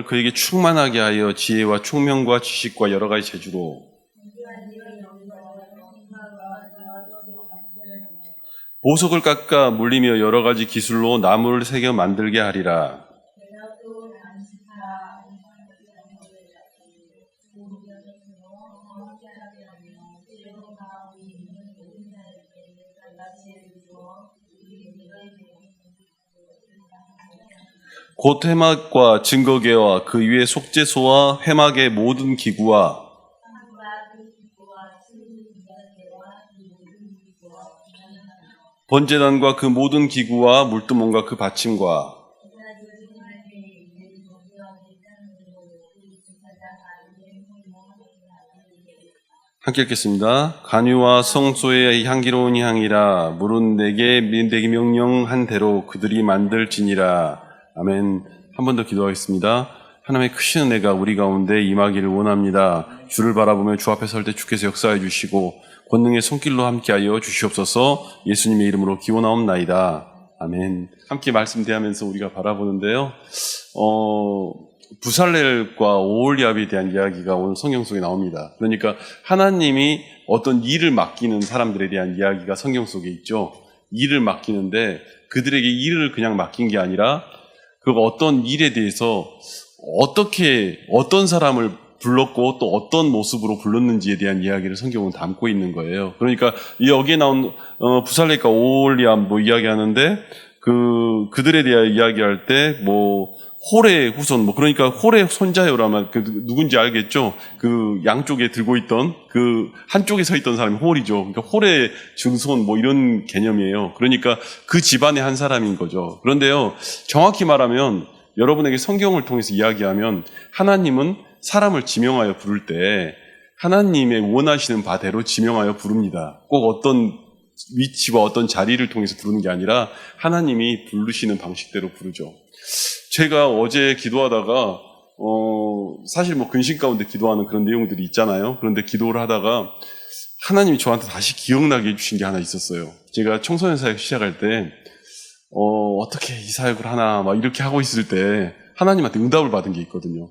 성령을 그에게 충만하게 하여 지혜와 총명과 지식과 여러 가지 재주로 보석을 깎아 물리며 여러 가지 기술로 나무를 새겨 만들게 하리라. 곧 회막과 증거계와 그 위에 속죄소와 회막의 모든 기구와 번제단과 그 모든 기구와 물두멍과 그 받침과 함께 읽겠습니다. 간유와 성소의 향기로운 향이라 물은 내게 명령한 대로 그들이 만들지니라. 아멘. 한 번 더 기도하겠습니다. 하나님의 크신 은혜가 우리 가운데 임하기를 원합니다. 주를 바라보며 주 앞에 설 때 주께서 역사해 주시고 권능의 손길로 함께하여 주시옵소서. 예수님의 이름으로 기원하옵나이다. 아멘. 함께 말씀 대하면서 우리가 바라보는데요. 부살렐과 오홀리압에 대한 이야기가 오늘 성경 속에 나옵니다. 그러니까 하나님이 어떤 일을 맡기는 사람들에 대한 이야기가 성경 속에 있죠. 일을 맡기는데 그들에게 일을 그냥 맡긴 게 아니라 그 어떤 일에 대해서 어떻게 어떤 사람을 불렀고 또 어떤 모습으로 불렀는지에 대한 이야기를 성경은 담고 있는 거예요. 그러니까 여기에 나온 부살렐과 오홀리압 이야기하는데 그들에 대한 이야기할 때 홀의 후손, 그러니까 홀의 손자요라면 누군지 알겠죠? 그 양쪽에 들고 있던, 한쪽에 서 있던 사람이 홀이죠. 그러니까 홀의 증손, 이런 개념이에요. 그러니까 그 집안의 한 사람인 거죠. 그런데요, 정확히 말하면 여러분에게 성경을 통해서 이야기하면 하나님은 사람을 지명하여 부를 때 하나님의 원하시는 바대로 지명하여 부릅니다. 꼭 어떤 위치와 어떤 자리를 통해서 부르는 게 아니라 하나님이 부르시는 방식대로 부르죠. 제가 어제 기도하다가 사실 근심 가운데 기도하는 그런 내용들이 있잖아요. 그런데 기도를 하다가 하나님이 저한테 다시 기억나게 해주신 게 하나 있었어요. 제가 청소년 사역 시작할 때 어떻게 이 사역을 하나 이렇게 하고 있을 때 하나님한테 응답을 받은 게 있거든요.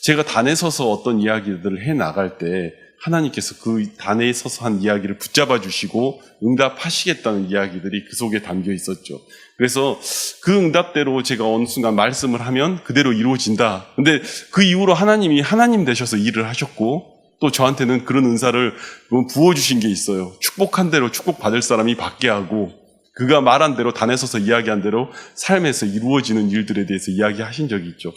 제가 단에 서서 어떤 이야기들을 해나갈 때 하나님께서 그 단에 서서 한 이야기를 붙잡아 주시고 응답하시겠다는 이야기들이 그 속에 담겨 있었죠. 그래서 그 응답대로 제가 어느 순간 말씀을 하면 그대로 이루어진다. 근데 그 이후로 하나님이 하나님 되셔서 일을 하셨고 또 저한테는 그런 은사를 부어주신 게 있어요. 축복한 대로 축복받을 사람이 받게 하고 그가 말한 대로 단에 서서 이야기한 대로 삶에서 이루어지는 일들에 대해서 이야기하신 적이 있죠.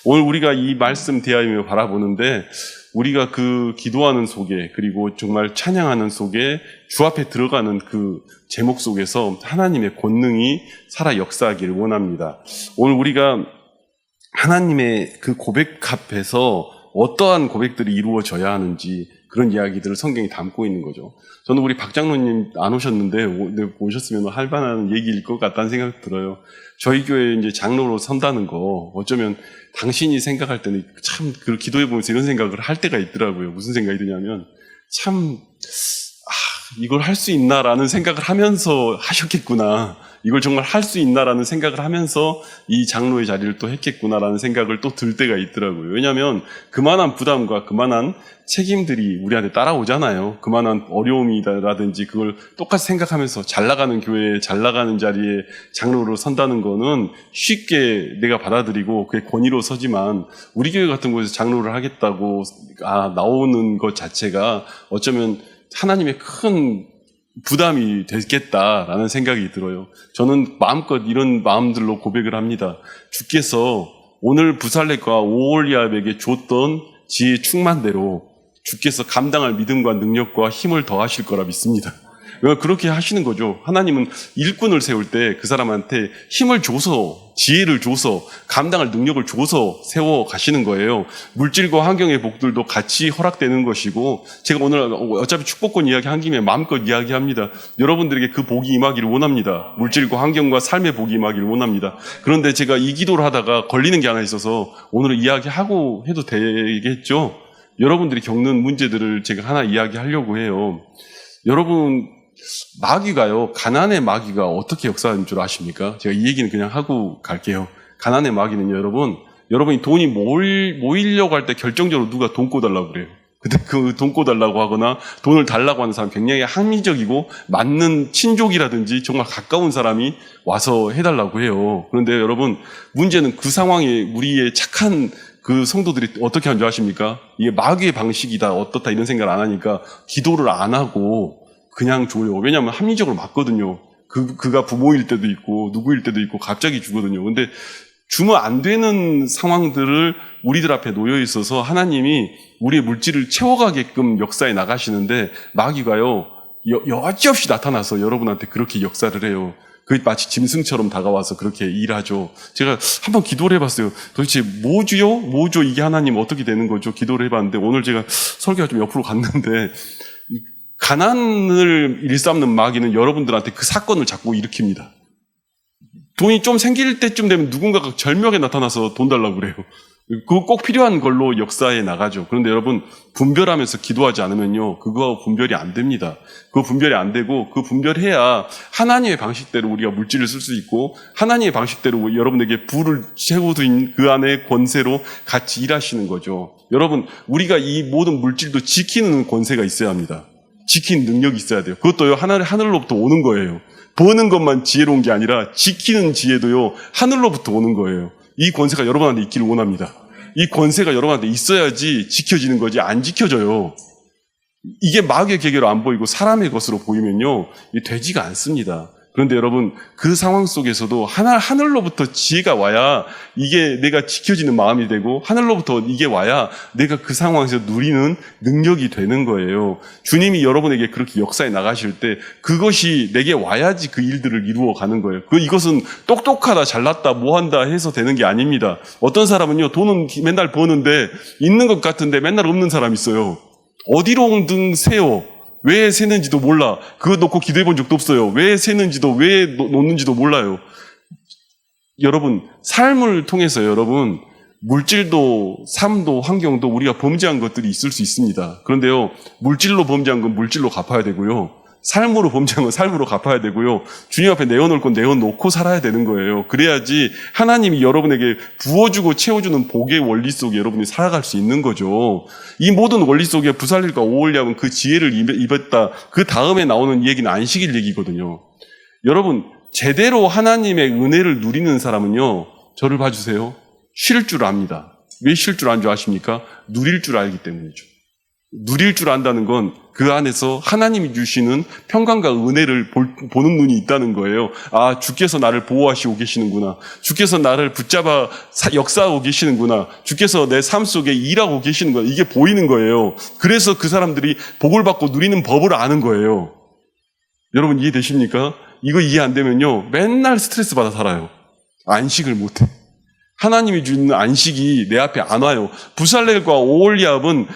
오늘 우리가 이 말씀 대하며 바라보는데 우리가 그 기도하는 속에 그리고 정말 찬양하는 속에 주 앞에 들어가는 그 제목 속에서 하나님의 권능이 살아 역사하기를 원합니다. 오늘 우리가 하나님의 그 고백 앞에서 어떠한 고백들이 이루어져야 하는지 그런 이야기들을 성경이 담고 있는 거죠. 저는 우리 박 장로님 안 오셨는데 오셨으면 할 만한 얘기일 것 같다는 생각이 들어요. 저희 교회 이제 장로로 선다는 거 어쩌면 당신이 생각할 때는 참 그 기도해 보면서 이런 생각을 할 때가 있더라고요. 무슨 생각이 드냐면 참 이걸 할 수 있나라는 생각을 하면서 하셨겠구나. 이걸 정말 할 수 있나라는 생각을 하면서 이 장로의 자리를 또 했겠구나라는 생각을 또 들 때가 있더라고요. 왜냐하면 그만한 부담과 그만한 책임들이 우리한테 따라오잖아요. 그만한 어려움이라든지 그걸 똑같이 생각하면서 잘 나가는 교회에 잘 나가는 자리에 장로로 선다는 거는 쉽게 내가 받아들이고 그게 권위로 서지만 우리 교회 같은 곳에서 장로를 하겠다고 나오는 것 자체가 어쩌면 하나님의 큰 부담이 되겠다라는 생각이 들어요. 저는 마음껏 이런 마음들로 고백을 합니다. 주께서 오늘 부살렐과 오홀리압에게 줬던 지혜 충만대로 주께서 감당할 믿음과 능력과 힘을 더하실 거라 믿습니다. 그렇게 하시는 거죠. 하나님은 일꾼을 세울 때 그 사람한테 힘을 줘서 지혜를 줘서 감당할 능력을 줘서 세워 가시는 거예요. 물질과 환경의 복들도 같이 허락되는 것이고 제가 오늘 어차피 축복권 이야기한 김에 마음껏 이야기합니다. 여러분들에게 그 복이 임하기를 원합니다. 물질과 환경과 삶의 복이 임하기를 원합니다. 그런데 제가 이 기도를 하다가 걸리는 게 하나 있어서 오늘 이야기하고 해도 되겠죠? 여러분들이 겪는 문제들을 제가 하나 이야기하려고 해요. 여러분 마귀가요, 가난의 마귀가 어떻게 역사하는 줄 아십니까? 제가 이 얘기는 그냥 하고 갈게요. 가난의 마귀는요, 여러분이 돈이 모이려고 할 때 결정적으로 누가 돈 꿔달라고 그래요. 근데 그 돈 꿔달라고 하거나 돈을 달라고 하는 사람 굉장히 합리적이고 맞는 친족이라든지 정말 가까운 사람이 와서 해달라고 해요. 그런데 여러분, 문제는 그 상황에 우리의 착한 그 성도들이 어떻게 한 줄 아십니까? 이게 마귀의 방식이다, 어떻다 이런 생각을 안 하니까 기도를 안 하고 그냥 줘요. 왜냐하면 합리적으로 맞거든요. 그가 부모일 때도 있고 누구일 때도 있고 갑자기 주거든요. 근데 주면 안 되는 상황들을 우리들 앞에 놓여 있어서 하나님이 우리의 물질을 채워가게끔 역사에 나가시는데 마귀가요 여지없이 나타나서 여러분한테 그렇게 역사를 해요. 그게 마치 짐승처럼 다가와서 그렇게 일하죠. 제가 한번 기도를 해봤어요. 도대체 뭐주요? 뭐죠? 이게 하나님 어떻게 되는 거죠? 기도를 해봤는데 오늘 제가 설교가 좀 옆으로 갔는데 가난을 일삼는 마귀는 여러분들한테 그 사건을 자꾸 일으킵니다. 돈이 좀 생길 때쯤 되면 누군가가 절묘하게 나타나서 돈 달라고 그래요. 그거 꼭 필요한 걸로 역사에 나가죠. 그런데 여러분, 분별하면서 기도하지 않으면요, 그거 분별이 안 됩니다. 그거 분별이 안 되고, 그 분별해야 하나님의 방식대로 우리가 물질을 쓸 수 있고, 하나님의 방식대로 여러분에게 부를 채워둔 그 안에 권세로 같이 일하시는 거죠. 여러분, 우리가 이 모든 물질도 지키는 권세가 있어야 합니다. 지키는 능력이 있어야 돼요. 그것도요, 하늘로부터 오는 거예요. 버는 것만 지혜로운 게 아니라 지키는 지혜도요, 하늘로부터 오는 거예요. 이 권세가 여러분한테 있기를 원합니다. 이 권세가 여러분한테 있어야지 지켜지는 거지 안 지켜져요. 이게 마귀의 계계로 안 보이고 사람의 것으로 보이면요, 이게 되지가 않습니다. 그런데 여러분, 그 상황 속에서도 하늘로부터 지혜가 와야 이게 내가 지켜지는 마음이 되고 하늘로부터 이게 와야 내가 그 상황에서 누리는 능력이 되는 거예요. 주님이 여러분에게 그렇게 역사에 나가실 때 그것이 내게 와야지 그 일들을 이루어 가는 거예요. 이것은 똑똑하다, 잘났다, 뭐한다 해서 되는 게 아닙니다. 어떤 사람은요, 돈은 맨날 버는데 있는 것 같은데 맨날 없는 사람이 있어요. 어디로든 세요. 왜 세는지도 몰라. 그거 놓고 기도해 본 적도 없어요. 왜 세는지도, 왜 놓는지도 몰라요. 여러분, 삶을 통해서 여러분, 물질도, 삶도, 환경도 우리가 범죄한 것들이 있을 수 있습니다. 그런데요, 물질로 범죄한 건 물질로 갚아야 되고요. 삶으로 범죄한 건 삶으로 갚아야 되고요. 주님 앞에 내어놓을 건 내어놓고 살아야 되는 거예요. 그래야지 하나님이 여러분에게 부어주고 채워주는 복의 원리 속에 여러분이 살아갈 수 있는 거죠. 이 모든 원리 속에 부살릴과 오홀리압은 그 지혜를 입었다. 그 다음에 나오는 얘기는 안식일 얘기거든요. 여러분, 제대로 하나님의 은혜를 누리는 사람은요, 저를 봐주세요. 쉴 줄 압니다. 왜 쉴 줄 안 줄 아십니까? 누릴 줄 알기 때문이죠. 누릴 줄 안다는 건 그 안에서 하나님이 주시는 평강과 은혜를 보는 눈이 있다는 거예요. 아, 주께서 나를 보호하시고 계시는구나. 주께서 나를 붙잡아 역사하고 계시는구나. 주께서 내 삶 속에 일하고 계시는구나. 이게 보이는 거예요. 그래서 그 사람들이 복을 받고 누리는 법을 아는 거예요. 여러분 이해되십니까? 이거 이해 안 되면요, 맨날 스트레스 받아 살아요. 안식을 못해. 하나님이 주는 안식이 내 앞에 안 와요. 부살렐과 오홀리압은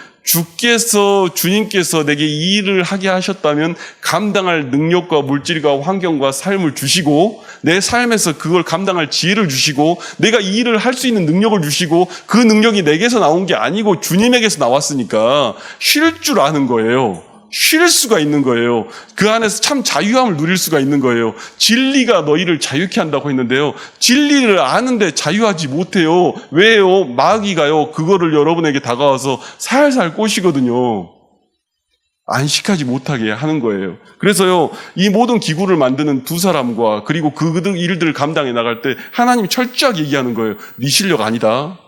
주님께서 내게 이 일을 하게 하셨다면 감당할 능력과 물질과 환경과 삶을 주시고 내 삶에서 그걸 감당할 지혜를 주시고 내가 이 일을 할 수 있는 능력을 주시고 그 능력이 내게서 나온 게 아니고 주님에게서 나왔으니까 쉴 줄 아는 거예요. 쉴 수가 있는 거예요. 그 안에서 참 자유함을 누릴 수가 있는 거예요. 진리가 너희를 자유케 한다고 했는데요, 진리를 아는데 자유하지 못해요. 왜요? 마귀가요, 그거를 여러분에게 다가와서 살살 꼬시거든요. 안식하지 못하게 하는 거예요. 그래서요, 이 모든 기구를 만드는 두 사람과 그리고 그 일들을 감당해 나갈 때 하나님이 철저하게 얘기하는 거예요. 네 실력 아니다,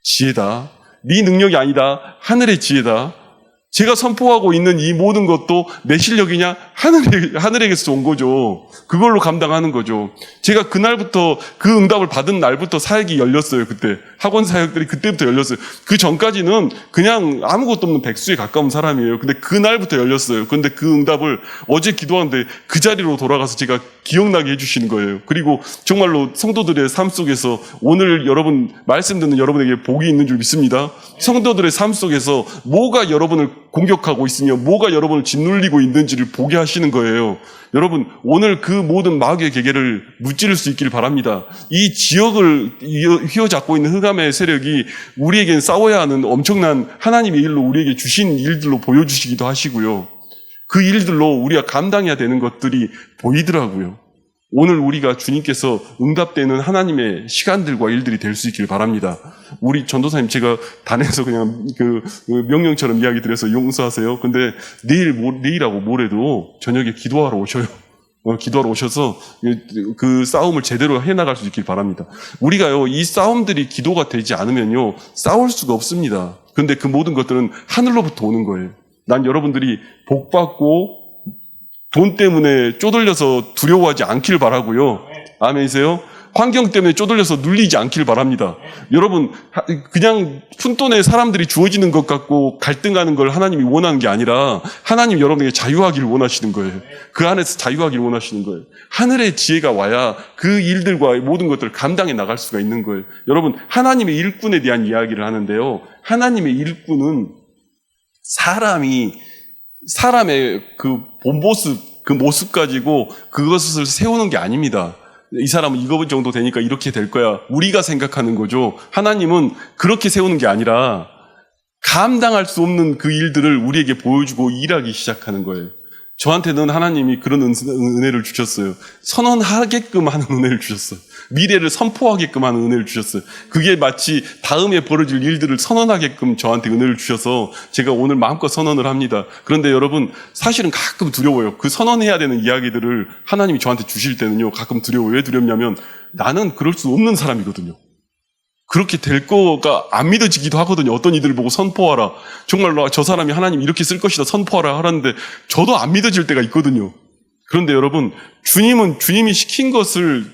지혜다. 네 능력이 아니다, 하늘의 지혜다. 제가 선포하고 있는 이 모든 것도 내 실력이냐? 하늘에게서 온 거죠. 그걸로 감당하는 거죠. 제가 그날부터, 그 응답을 받은 날부터 사역이 열렸어요, 그때. 학원 사역들이 그때부터 열렸어요. 그 전까지는 그냥 아무것도 없는 백수에 가까운 사람이에요. 근데 그날부터 열렸어요. 근데 그 응답을 어제 기도하는데 그 자리로 돌아가서 제가 기억나게 해주시는 거예요. 그리고 정말로 성도들의 삶 속에서 오늘 여러분, 말씀 듣는 여러분에게 복이 있는 줄 믿습니다. 성도들의 삶 속에서 뭐가 여러분을 공격하고 있으며 뭐가 여러분을 짓눌리고 있는지를 보게 하시는 거예요. 여러분, 오늘 그 모든 마귀의 계계를 무찌를 수 있기를 바랍니다. 이 지역을 휘어잡고 있는 흑암의 세력이 우리에겐 싸워야 하는 엄청난 하나님의 일로 우리에게 주신 일들로 보여주시기도 하시고요. 그 일들로 우리가 감당해야 되는 것들이 보이더라고요. 오늘 우리가 주님께서 응답되는 하나님의 시간들과 일들이 될 수 있길 바랍니다. 우리 전도사님 제가 단에서 그냥 그 명령처럼 이야기 드려서 용서하세요. 근데 내일하고 모레도 저녁에 기도하러 오셔요. 기도하러 오셔서 그 싸움을 제대로 해나갈 수 있길 바랍니다. 우리가요, 이 싸움들이 기도가 되지 않으면요, 싸울 수가 없습니다. 근데 그 모든 것들은 하늘로부터 오는 거예요. 난 여러분들이 복받고 돈 때문에 쪼들려서 두려워하지 않길 바라고요. 아멘이세요? 환경 때문에 쪼들려서 눌리지 않길 바랍니다. 여러분, 그냥 푼돈에 사람들이 주어지는 것 같고 갈등하는 걸 하나님이 원하는 게 아니라 하나님 여러분에게 자유하기를 원하시는 거예요. 그 안에서 자유하기를 원하시는 거예요. 하늘의 지혜가 와야 그 일들과 모든 것들을 감당해 나갈 수가 있는 거예요. 여러분, 하나님의 일꾼에 대한 이야기를 하는데요. 하나님의 일꾼은 사람의 그 본모습, 그 모습 가지고 그것을 세우는 게 아닙니다. 이 사람은 이거 정도 되니까 이렇게 될 거야. 우리가 생각하는 거죠. 하나님은 그렇게 세우는 게 아니라 감당할 수 없는 그 일들을 우리에게 보여주고 일하기 시작하는 거예요. 저한테는 하나님이 그런 은혜를 주셨어요. 선언하게끔 하는 은혜를 주셨어요. 미래를 선포하게끔 하는 은혜를 주셨어요. 그게 마치 다음에 벌어질 일들을 선언하게끔 저한테 은혜를 주셔서 제가 오늘 마음껏 선언을 합니다. 그런데 여러분, 사실은 가끔 두려워요. 그 선언해야 되는 이야기들을 하나님이 저한테 주실 때는요, 가끔 두려워요. 왜 두렵냐면 나는 그럴 수 없는 사람이거든요. 그렇게 될 거가 안 믿어지기도 하거든요. 어떤 이들을 보고 선포하라. 정말로 저 사람이 하나님 이렇게 쓸 것이다 선포하라 하라는데 저도 안 믿어질 때가 있거든요. 그런데 여러분, 주님은 주님이 시킨 것을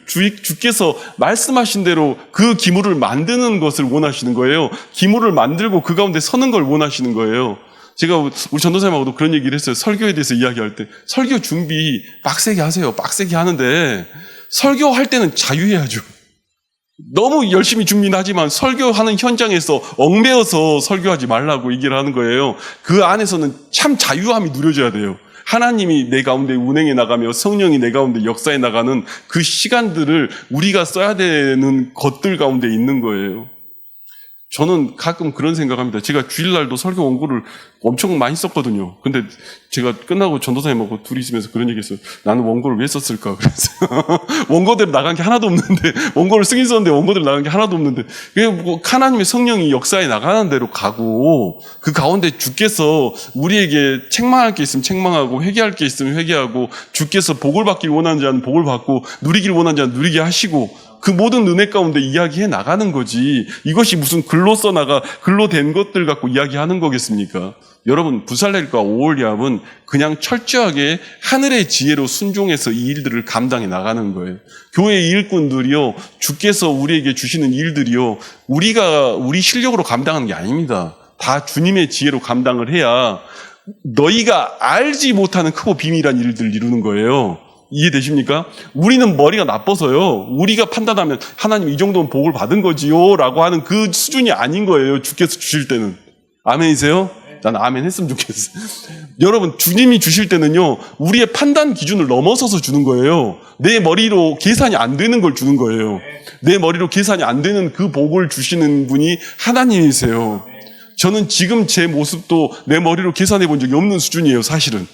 주께서 말씀하신 대로 그 기물을 만드는 것을 원하시는 거예요. 기물을 만들고 그 가운데 서는 걸 원하시는 거예요. 제가 우리 전도사님하고도 그런 얘기를 했어요. 설교에 대해서 이야기할 때. 설교 준비 빡세게 하세요. 빡세게 하는데 설교할 때는 자유해야죠. 너무 열심히 준비는 하지만 설교하는 현장에서 얽매여서 설교하지 말라고 얘기를 하는 거예요. 그 안에서는 참 자유함이 누려져야 돼요. 하나님이 내 가운데 운행해 나가며 성령이 내 가운데 역사해 나가는 그 시간들을 우리가 써야 되는 것들 가운데 있는 거예요. 저는 가끔 그런 생각합니다. 제가 주일날도 설교 원고를 엄청 많이 썼거든요. 근데 제가 끝나고 전도사님하고 둘이 있으면서 그런 얘기 했어요. 나는 원고를 왜 썼을까? 그래서 원고대로 나간 게 하나도 없는데, 원고를 쓰긴 썼는데 원고대로 나간 게 하나도 없는데, 뭐 하나님의 성령이 역사에 나가는 대로 가고, 그 가운데 주께서 우리에게 책망할 게 있으면 책망하고, 회개할 게 있으면 회개하고, 주께서 복을 받길 원하는 자는 복을 받고, 누리길 원하는 자는 누리게 하시고, 그 모든 은혜 가운데 이야기해 나가는 거지. 이것이 무슨 글로 써나가, 글로 된 것들 갖고 이야기하는 거겠습니까? 여러분, 부살렐과 오홀리압은 그냥 철저하게 하늘의 지혜로 순종해서 이 일들을 감당해 나가는 거예요. 교회의 일꾼들이요, 주께서 우리에게 주시는 일들이요, 우리 실력으로 감당하는 게 아닙니다. 다 주님의 지혜로 감당을 해야 너희가 알지 못하는 크고 비밀한 일들을 이루는 거예요. 이해되십니까? 우리는 머리가 나빠서요, 우리가 판단하면 하나님 이 정도는 복을 받은 거지요 라고 하는 그 수준이 아닌 거예요. 주께서 주실 때는. 아멘이세요? 난 아멘 했으면 좋겠어. 여러분, 주님이 주실 때는요, 우리의 판단 기준을 넘어서서 주는 거예요. 내 머리로 계산이 안 되는 걸 주는 거예요. 내 머리로 계산이 안 되는 그 복을 주시는 분이 하나님이세요. 저는 지금 제 모습도 내 머리로 계산해 본 적이 없는 수준이에요, 사실은.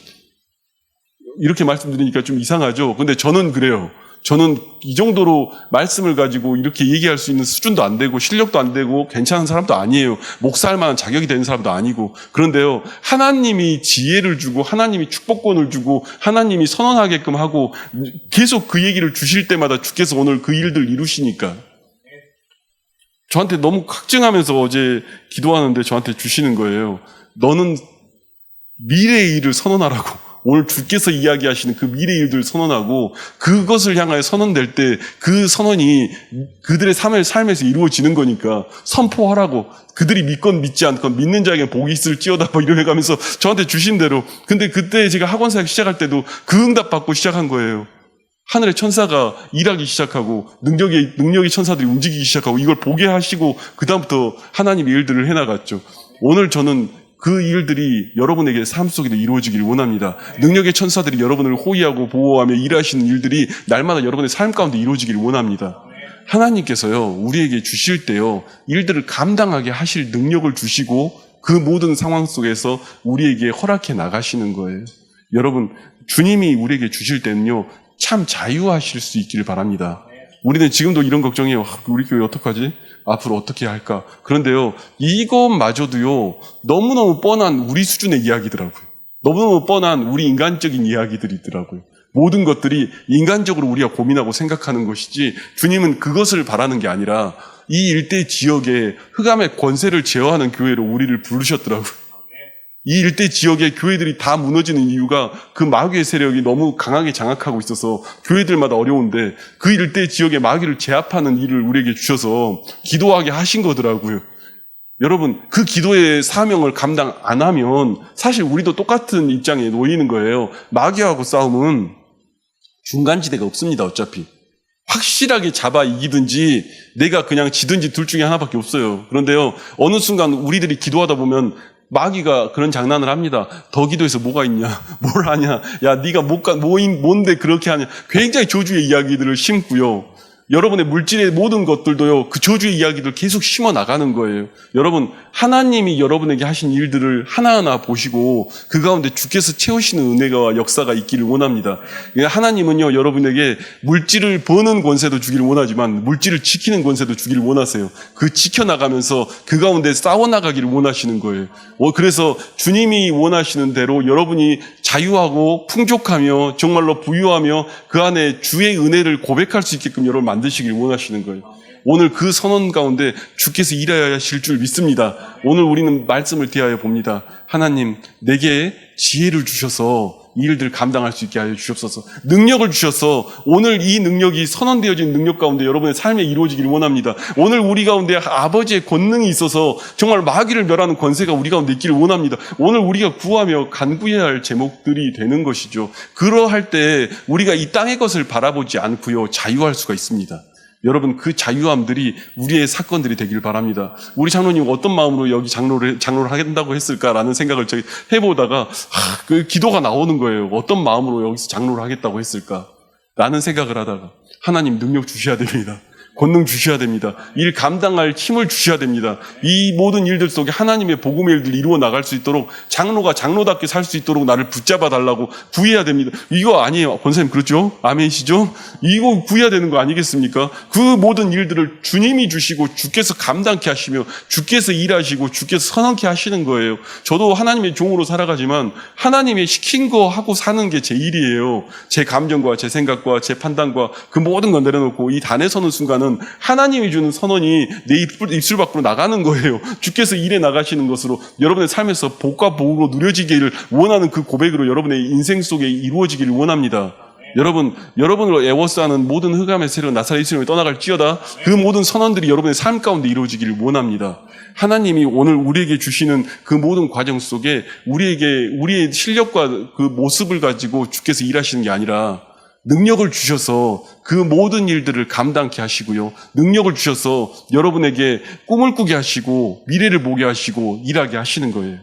이렇게 말씀드리니까 좀 이상하죠? 근데 저는 그래요. 저는 이 정도로 말씀을 가지고 이렇게 얘기할 수 있는 수준도 안 되고 실력도 안 되고 괜찮은 사람도 아니에요. 목사할 만한 자격이 되는 사람도 아니고. 그런데요, 하나님이 지혜를 주고 하나님이 축복권을 주고 하나님이 선언하게끔 하고 계속 그 얘기를 주실 때마다 주께서 오늘 그 일들 이루시니까 저한테 너무 확증하면서 어제 기도하는데 저한테 주시는 거예요. 너는 미래의 일을 선언하라고. 오늘 주께서 이야기하시는 그 미래 일들을 선언하고 그것을 향하여 선언될 때 그 선언이 그들의 삶에서 이루어지는 거니까 선포하라고. 그들이 믿건 믿지 않건 믿는 자에게 복이 있을지어다 뭐 이러해 가면서 저한테 주신 대로. 근데 그때 제가 학원사역 시작할 때도 그 응답 받고 시작한 거예요. 하늘의 천사가 일하기 시작하고 능력의 천사들이 움직이기 시작하고 이걸 보게 하시고 그다음부터 하나님의 일들을 해나갔죠. 오늘 저는 그 일들이 여러분에게 삶 속에도 이루어지기를 원합니다. 능력의 천사들이 여러분을 호위하고 보호하며 일하시는 일들이 날마다 여러분의 삶 가운데 이루어지기를 원합니다. 하나님께서요, 우리에게 주실 때요, 일들을 감당하게 하실 능력을 주시고 그 모든 상황 속에서 우리에게 허락해 나가시는 거예요. 여러분, 주님이 우리에게 주실 때는요, 참 자유하실 수 있기를 바랍니다. 우리는 지금도 이런 걱정이에요. 우리 교회 어떡하지? 앞으로 어떻게 할까? 그런데요, 이것마저도요, 너무너무 뻔한 우리 수준의 이야기더라고요. 너무너무 뻔한 우리 인간적인 이야기들이더라고요. 모든 것들이 인간적으로 우리가 고민하고 생각하는 것이지, 주님은 그것을 바라는 게 아니라 이 일대 지역에 흑암의 권세를 제어하는 교회로 우리를 부르셨더라고요. 이 일대 지역의 교회들이 다 무너지는 이유가 그 마귀의 세력이 너무 강하게 장악하고 있어서 교회들마다 어려운데, 그 일대 지역의 마귀를 제압하는 일을 우리에게 주셔서 기도하게 하신 거더라고요. 여러분, 그 기도의 사명을 감당 안 하면 사실 우리도 똑같은 입장에 놓이는 거예요. 마귀하고 싸움은 중간지대가 없습니다. 어차피 확실하게 잡아 이기든지 내가 그냥 지든지 둘 중에 하나밖에 없어요. 그런데요, 어느 순간 우리들이 기도하다 보면 마귀가 그런 장난을 합니다. 더 기도해서 뭐가 있냐? 뭘 하냐? 야, 네가 뭔데 그렇게 하냐? 굉장히 저주의 이야기들을 심고요. 여러분의 물질의 모든 것들도요, 그 저주의 이야기들 계속 심어 나가는 거예요. 여러분, 하나님이 여러분에게 하신 일들을 하나하나 보시고 그 가운데 주께서 채우시는 은혜와 역사가 있기를 원합니다. 하나님은요, 여러분에게 물질을 버는 권세도 주기를 원하지만 물질을 지키는 권세도 주기를 원하세요. 그 지켜나가면서 그 가운데 싸워나가기를 원하시는 거예요. 그래서 주님이 원하시는 대로 여러분이 자유하고 풍족하며 정말로 부유하며 그 안에 주의 은혜를 고백할 수 있게끔 여러분 만드시길 원하시는 거예요. 오늘 그 선언 가운데 주께서 일하실 줄 믿습니다. 오늘 우리는 말씀을 대하여 봅니다. 하나님, 내게 지혜를 주셔서 이 일들 감당할 수 있게 하여 주옵소서. 능력을 주셔서 오늘 이 능력이 선언되어진 능력 가운데 여러분의 삶에 이루어지길 원합니다. 오늘 우리 가운데 아버지의 권능이 있어서 정말 마귀를 멸하는 권세가 우리 가운데 있기를 원합니다. 오늘 우리가 구하며 간구해야 할 제목들이 되는 것이죠. 그러할 때 우리가 이 땅의 것을 바라보지 않고요, 자유할 수가 있습니다. 여러분, 그 자유함들이 우리의 사건들이 되길 바랍니다. 우리 장로님 어떤 마음으로 여기 장로를 하겠다고 했을까라는 생각을 저희 해보다가 그 기도가 나오는 거예요. 어떤 마음으로 여기서 장로를 하겠다고 했을까? 라는 생각을 하다가 하나님 능력 주셔야 됩니다. 권능 주셔야 됩니다. 일 감당할 힘을 주셔야 됩니다. 이 모든 일들 속에 하나님의 복음의 일들 이루어 나갈 수 있도록 장로가 장로답게 살 수 있도록 나를 붙잡아 달라고 구해야 됩니다. 이거 아니에요. 권사님 그렇죠? 아멘이시죠? 이거 구해야 되는 거 아니겠습니까? 그 모든 일들을 주님이 주시고 주께서 감당케 하시며 주께서 일하시고 주께서 선언케 하시는 거예요. 저도 하나님의 종으로 살아가지만 하나님의 시킨 거 하고 사는 게 제 일이에요. 제 감정과 제 생각과 제 판단과 그 모든 걸 내려놓고 이 단에 서는 순간 하나님이 주는 선언이 내 입술 밖으로 나가는 거예요. 주께서 일해 나가시는 것으로 여러분의 삶에서 복과 복으로 누려지기를 원하는 그 고백으로 여러분의 인생 속에 이루어지기를 원합니다. 여러분을 애워싸는 모든 흑암의 세력 나사렛 예수님을 떠나갈지어다 그 모든 선언들이 여러분의 삶 가운데 이루어지기를 원합니다. 하나님이 오늘 우리에게 주시는 그 모든 과정 속에 우리의 실력과 그 모습을 가지고 주께서 일하시는 게 아니라 능력을 주셔서 그 모든 일들을 감당케 하시고요. 능력을 주셔서 여러분에게 꿈을 꾸게 하시고 미래를 보게 하시고 일하게 하시는 거예요.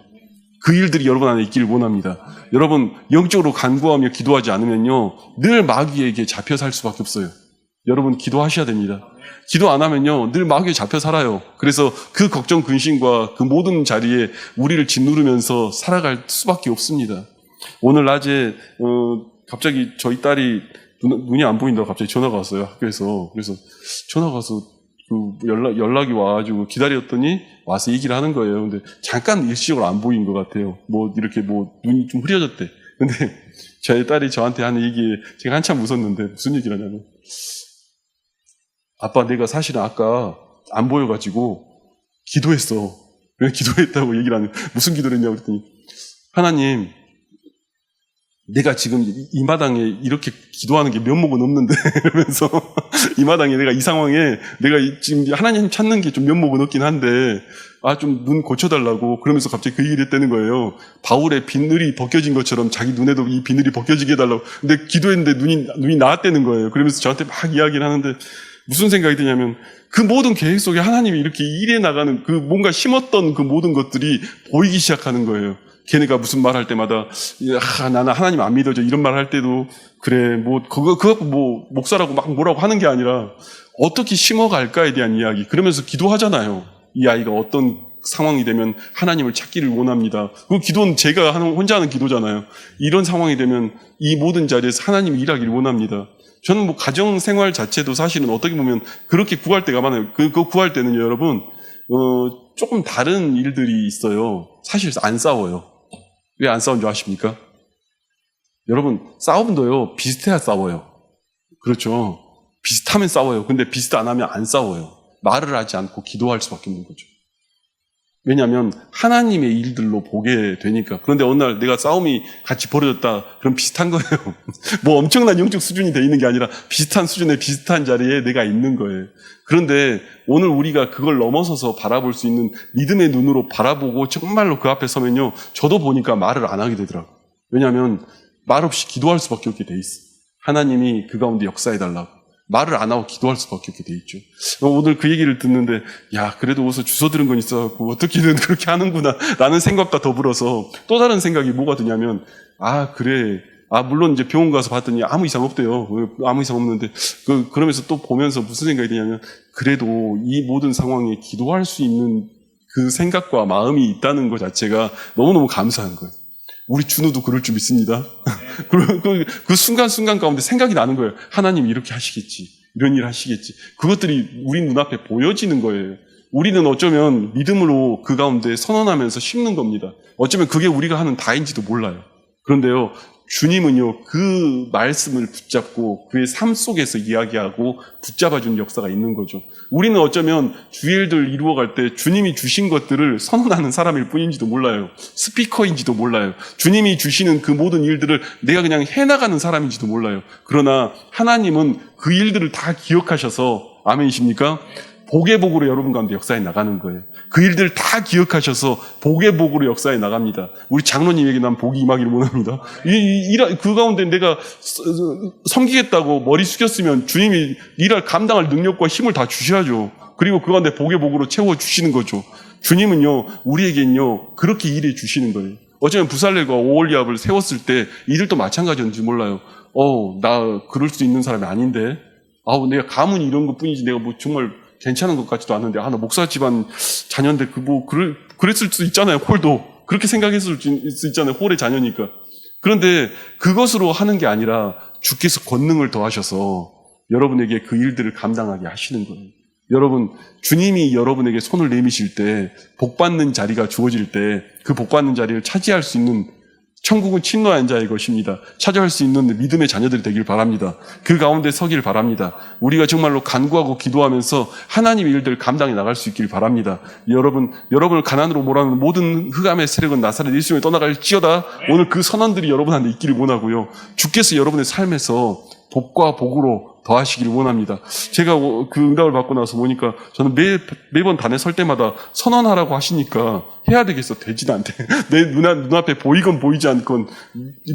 그 일들이 여러분 안에 있기를 원합니다. 여러분, 영적으로 간구하며 기도하지 않으면요, 늘 마귀에게 잡혀 살 수밖에 없어요. 여러분, 기도하셔야 됩니다. 기도 안 하면요, 늘 마귀에 잡혀 살아요. 그래서 그 걱정, 근심과 그 모든 자리에 우리를 짓누르면서 살아갈 수밖에 없습니다. 오늘 낮에 갑자기 저희 딸이 눈이 안 보인다고 갑자기 전화가 왔어요, 학교에서. 그래서 전화가 와서 연락이 와가지고 기다렸더니 와서 얘기를 하는 거예요. 근데 잠깐 일시적으로 안 보인 것 같아요. 이렇게 눈이 좀 흐려졌대. 근데 저희 딸이 저한테 하는 얘기에 제가 한참 웃었는데 무슨 얘기를 하냐면, 아빠, 내가 사실은 아까 안 보여가지고 기도했어. 왜 기도했다고 얘기를 하는, 무슨 기도를 했냐고 그랬더니, 하나님, 내가 지금 이 마당에 이렇게 기도하는 게 면목은 없는데 이러면서 이 마당에 내가 이 상황에 내가 지금 하나님 찾는 게 좀 면목은 없긴 한데 좀 눈 고쳐달라고 그러면서 갑자기 그 얘기를 했다는 거예요. 바울의 비늘이 벗겨진 것처럼 자기 눈에도 이 비늘이 벗겨지게 해달라고. 근데 기도했는데 눈이 나았다는 거예요. 그러면서 저한테 막 이야기를 하는데 무슨 생각이 드냐면 그 모든 계획 속에 하나님이 이렇게 일해 나가는 그 뭔가 심었던 그 모든 것들이 보이기 시작하는 거예요. 걔네가 무슨 말 할 때마다, 나는 하나님 안 믿어져. 이런 말 할 때도, 그래, 그거 목사라고 막 뭐라고 하는 게 아니라, 어떻게 심어갈까에 대한 이야기. 그러면서 기도하잖아요. 이 아이가 어떤 상황이 되면 하나님을 찾기를 원합니다. 그 기도는 제가 혼자 하는 기도잖아요. 이런 상황이 되면 이 모든 자리에서 하나님이 일하기를 원합니다. 저는 뭐 가정 생활 자체도 사실은 어떻게 보면 그렇게 구할 때가 많아요. 그 구할 때는요, 여러분, 조금 다른 일들이 있어요. 사실 안 싸워요. 왜 안 싸운 줄 아십니까? 여러분, 싸움도요, 비슷해야 싸워요. 그렇죠. 비슷하면 싸워요. 근데 비슷 안 하면 안 싸워요. 말을 하지 않고 기도할 수밖에 없는 거죠. 왜냐하면 하나님의 일들로 보게 되니까. 그런데 어느 날 내가 싸움이 같이 벌어졌다. 그럼 비슷한 거예요. 뭐 엄청난 영적 수준이 돼 있는 게 아니라 비슷한 수준의 비슷한 자리에 내가 있는 거예요. 그런데 오늘 우리가 그걸 넘어서서 바라볼 수 있는 믿음의 눈으로 바라보고 정말로 그 앞에 서면요. 저도 보니까 말을 안 하게 되더라고요. 왜냐하면 말 없이 기도할 수밖에 없게 돼 있어요. 하나님이 그 가운데 역사해달라고. 말을 안 하고 기도할 수밖에 없게 돼 있죠. 오늘 그 얘기를 듣는데, 야, 그래도 어디서 주워 들은 건 있어갖고, 어떻게든 그렇게 하는구나, 라는 생각과 더불어서 또 다른 생각이 뭐가 드냐면, 아, 그래. 아, 물론 이제 병원 가서 봤더니 아무 이상 없대요. 아무 이상 없는데, 그러면서 또 보면서 무슨 생각이 드냐면, 그래도 이 모든 상황에 기도할 수 있는 그 생각과 마음이 있다는 것 자체가 너무너무 감사한 거예요. 우리 준우도 그럴 줄 믿습니다. 그 순간순간 가운데 생각이 나는 거예요. 하나님이 이렇게 하시겠지. 이런 일 하시겠지. 그것들이 우리 눈앞에 보여지는 거예요. 우리는 어쩌면 믿음으로 그 가운데 선언하면서 심는 겁니다. 어쩌면 그게 우리가 하는 다인지도 몰라요. 그런데요, 주님은요, 그 말씀을 붙잡고 그의 삶 속에서 이야기하고 붙잡아주는 역사가 있는 거죠. 우리는 어쩌면 주일들 이루어갈 때 주님이 주신 것들을 선언하는 사람일 뿐인지도 몰라요. 스피커인지도 몰라요. 주님이 주시는 그 모든 일들을 내가 그냥 해나가는 사람인지도 몰라요. 그러나 하나님은 그 일들을 다 기억하셔서, 아멘이십니까? 복의 복으로 여러분 가운데 역사에 나가는 거예요. 그 일들 다 기억하셔서 복의 복으로 역사에 나갑니다. 우리 장로님에게 난 복이 임하기를 원합니다. 그 가운데 내가 섬기겠다고 머리 숙였으면 주님이 일할 감당할 능력과 힘을 다 주셔야죠. 그리고 그 가운데 복의 복으로 채워주시는 거죠. 주님은요, 우리에겐요, 그렇게 일해 주시는 거예요. 어쩌면 부살렐과 오홀리압을 세웠을 때 이들도 마찬가지였는지 몰라요. 나 그럴 수 있는 사람이 아닌데. 내가 가문이 이런 것 뿐이지 내가 뭐 정말 괜찮은 것 같지도 않은데, 나 목사 집안 자녀인데, 그랬을 수 있잖아요, 홀도. 그렇게 생각했을 수 있잖아요, 홀의 자녀니까. 그런데 그것으로 하는 게 아니라 주께서 권능을 더하셔서 여러분에게 그 일들을 감당하게 하시는 거예요. 여러분, 주님이 여러분에게 손을 내미실 때, 복받는 자리가 주어질 때, 그 복받는 자리를 차지할 수 있는 천국은 친노한 자의 것입니다. 찾아갈 수 있는 믿음의 자녀들이 되길 바랍니다. 그 가운데 서길 바랍니다. 우리가 정말로 간구하고 기도하면서 하나님의 일들을 감당해 나갈 수 있길 바랍니다. 여러분을 가난으로 몰아넣는 모든 흑암의 세력은 나사렛 예수님에 떠나갈지어다. 오늘 그 선언들이 여러분한테 있기를 원하고요. 주께서 여러분의 삶에서 복과 복으로 더하시기를 원합니다. 제가 그 응답을 받고 나서 보니까 저는 매번 단에 설 때마다 선언하라고 하시니까 해야 되겠어. 되지도 않대. 내 눈앞에 보이건 보이지 않건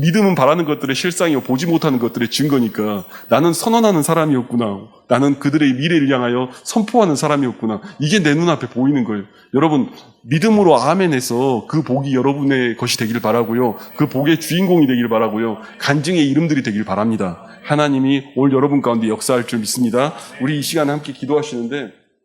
믿음은 바라는 것들의 실상이요 보지 못하는 것들의 증거니까 나는 선언하는 사람이었구나. 나는 그들의 미래를 향하여 선포하는 사람이었구나. 이게 내 눈앞에 보이는 거예요. 여러분, 믿음으로 아멘해서 그 복이 여러분의 것이 되기를 바라고요. 그 복의 주인공이 되기를 바라고요. 간증의 이름들이 되기를 바랍니다. 하나님이 올 여러분 가운데 역사할 줄 믿습니다. 우리 이 시간에 함께 기도하시는데